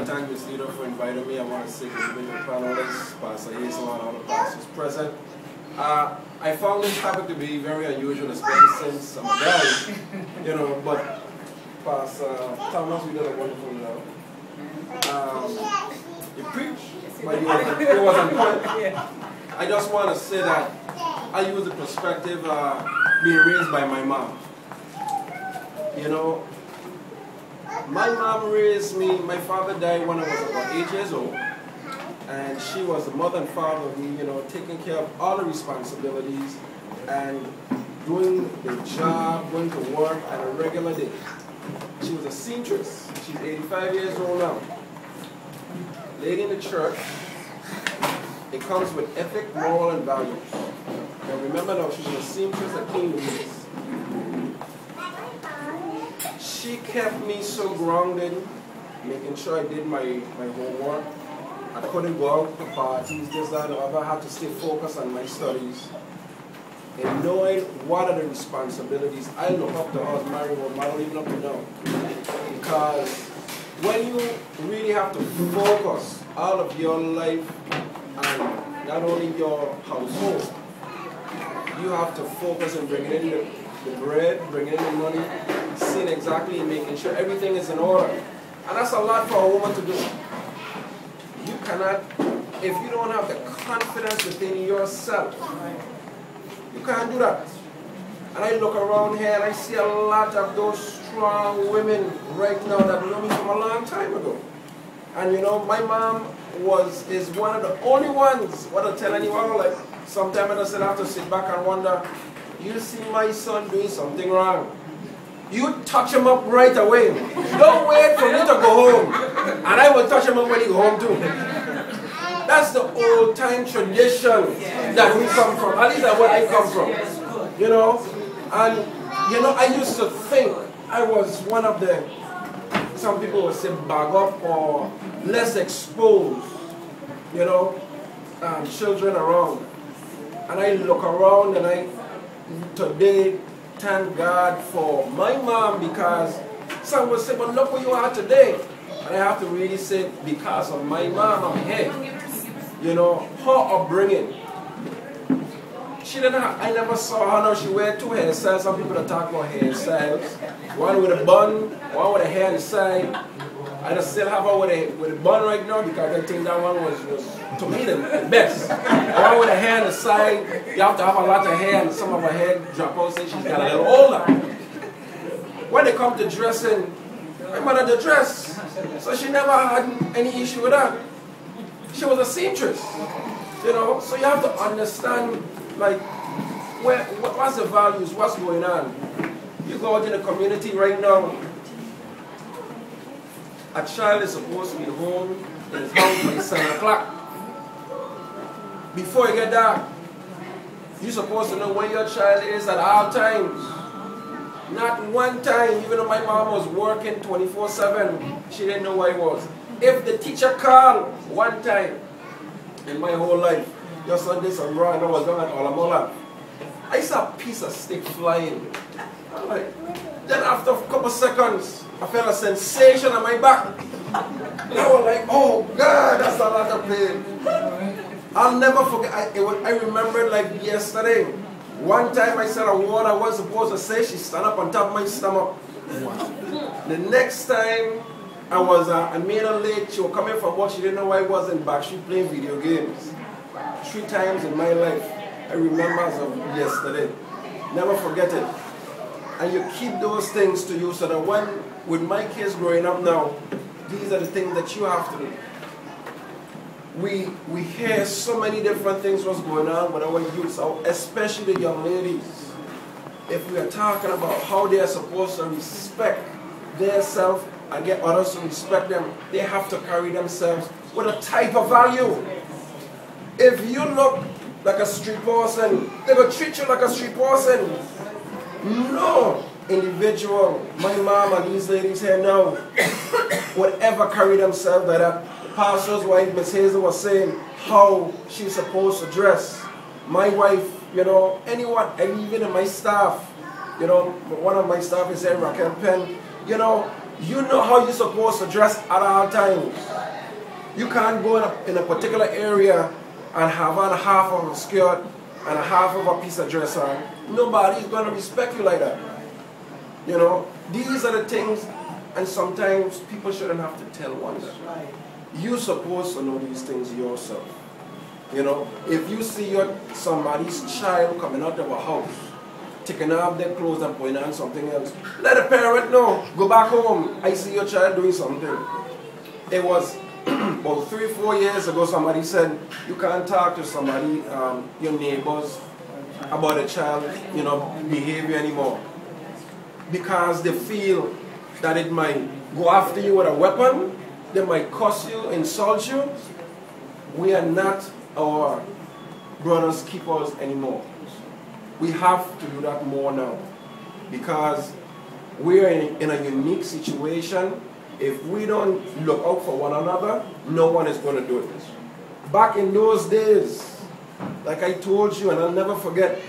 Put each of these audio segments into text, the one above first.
to thank Ms. Leader for inviting me. I want to say good evening to the panelists, Pastor Hazel, and all the pastors present. I found this topic to be very unusual, especially since I'm a guy, you know, but Pastor Thomas, we did a wonderful job. You preached, but it was on point. I just want to say that I use the perspective being raised by my mom. You know, my mom raised me. My father died when I was about 8 years old. And she was the mother and father of me, you know, taking care of all the responsibilities and doing the job, going to work on a regular day. She was a seamstress. She's 85 years old now. Lady in the church. It comes with ethic, moral, and values. And remember now, she was a seamstress at King Louis. She kept me so grounded, making sure I did my homework. I couldn't go out to parties, this, that, and the other. I had to stay focused on my studies. And knowing what are the responsibilities, I look up to her as married woman, I don't even up to know. Because when you really have to focus all of your life on not only your household, you have to focus on bringing in the bread, bringing in the money, seeing exactly and making sure everything is in order. And that's a lot for a woman to do. You cannot, if you don't have the confidence within yourself, you can't do that. And I look around here and I see a lot of those strong women right now that know me from a long time ago. And you know, my mom is one of the only ones, what I tell anyone, like, sometimes I just have to sit back and wonder, you see my son doing something wrong. You touch him up right away. Don't wait for me to go home. And I will touch him up when he go home too. That's the old time tradition that we come from. At least that's where I come from. You know? And, you know, I used to think I was one of the, some people would say bag up or less exposed, you know, children around. And I look around and today, thank God for my mom, because some will say, but look where you are today. And I have to really say, because of my mom, I'm here. You know, her upbringing. She didn't have, I never saw her now, she wear two hairstyles. Some people that talk about hairstyles. One with a bun, one with a hair on the side. I just still have her with a bun right now because I think that one was to me, the best. One with a hair on the side, you have to have a lot of hair and some of her hair drop out since she's got a little older. When they come to dressing, my mother did dress. So she never had any issue with that. She was a seamstress, you know, so you have to understand, like, what's the values, what's going on. You go out in the community right now, a child is supposed to be home in his house by 7 o'clock. Before you get dark, you're supposed to know where your child is at all times. Not one time, even though my mom was working 24/7, she didn't know where he was. If the teacher called one time in my whole life, your son did some wrong, I was going at Olamola, I saw a piece of stick flying. I'm like, then after a couple seconds, I felt a sensation on my back. And I was like, oh God, that's a lot of pain. I'll never forget, I remember like yesterday. One time I said a word I wasn't supposed to say, she stand up on top of my stomach. The next time I made her late, she was coming from work, she didn't know why I wasn't back, she playing video games. 3 times in my life, I remember as of yesterday. Never forget it. And you keep those things to you so that when, with my kids growing up now, these are the things that you have to do. We hear so many different things what's going on with our youth, especially the young ladies. If we are talking about how they are supposed to respect themselves and get others to respect them, they have to carry themselves with a type of value. If you look like a street person, they will treat you like a street person. No individual, my mom and these ladies here now, would ever carry themselves like that. Pastor's wife, Miss Hazel, was saying how she's supposed to dress. My wife, you know, anyone, and even in my staff, you know, one of my staff is here, Raquel Penn, you know, You know how you're supposed to dress at all times. You can't go in a particular area and have on half of a skirt and a half of a piece of dress on. Nobody's going to respect you like that. You know, these are the things, and sometimes people shouldn't have to tell one that. You're supposed to know these things yourself. You know, if you see somebody's child coming out of a house, taking off their clothes and putting on something else, let a parent know. Go back home. I see your child doing something. It was about 3 or 4 years ago, somebody said, you can't talk to somebody, your neighbors, about a child, you know, behavior anymore. Because they feel that it might go after you with a weapon, they might curse you, insult you. We are not our brother's keepers anymore. We have to do that more now. Because we are in a unique situation. If we don't look out for one another, no one is going to do it. Back in those days, like I told you, and I'll never forget,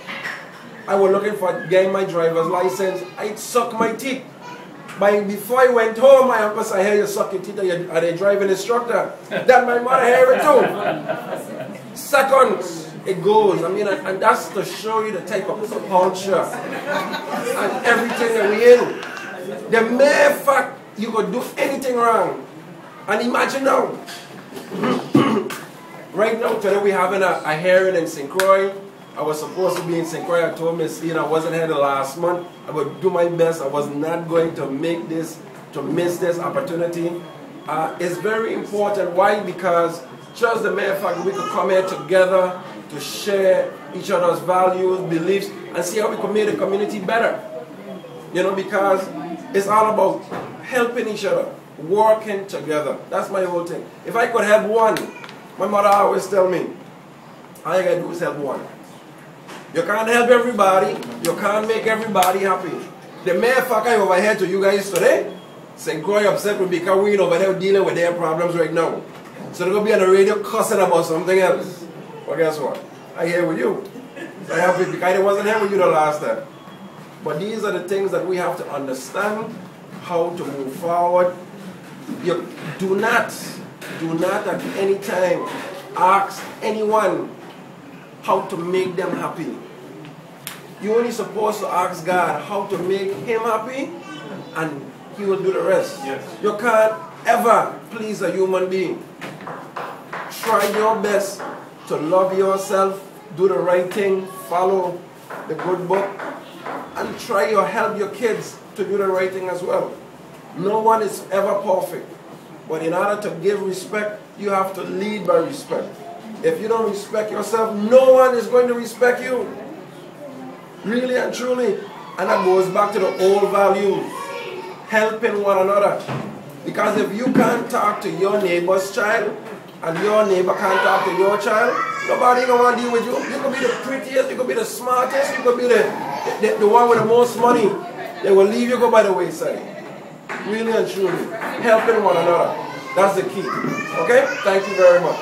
I was looking for getting my driver's license. I'd suck my teeth. Before I went home, my uncle said, I hear you suck your teeth, are they driving instructor? That my mother heard it too. Seconds, it goes. I mean, and that's to show you the type of culture and everything that we're in. The mere fact you could do anything wrong. And imagine now, right now, today we're having a hearing in St. Croix. I was supposed to be in St. Croix. I told Miss Ian I wasn't here the last month. I would do my best. I was not going to miss this opportunity. It's very important. Why? Because just the mere fact that we could come here together to share each other's values, beliefs, and see how we can make the community better. You know, because it's all about helping each other, working together. That's my whole thing. If I could help one, my mother always tell me, all you gotta do is help one. You can't help everybody. You can't make everybody happy. The mere fact I'm over here to you guys today, St. Croix upset with me because we're over there dealing with their problems right now. So they're going to be on the radio cussing about something else. Well, guess what? I'm here with you. So I'm happy because I wasn't here with you the last time. But these are the things that we have to understand how to move forward. You do not at any time ask anyone how to make them happy. You're only supposed to ask God how to make him happy, and he will do the rest. Yes. You can't ever please a human being. Try your best to love yourself, do the right thing, follow the good book, and try to help your kids to do the right thing as well. No one is ever perfect, but in order to give respect, you have to lead by respect. If you don't respect yourself, no one is going to respect you. Really and truly. And that goes back to the old values. Helping one another. Because if you can't talk to your neighbor's child, and your neighbor can't talk to your child, nobody gonna want to deal with you. You could be the prettiest, you could be the smartest, you could be the one with the most money. They will leave you go by the wayside. Really and truly. Helping one another. That's the key. Okay? Thank you very much.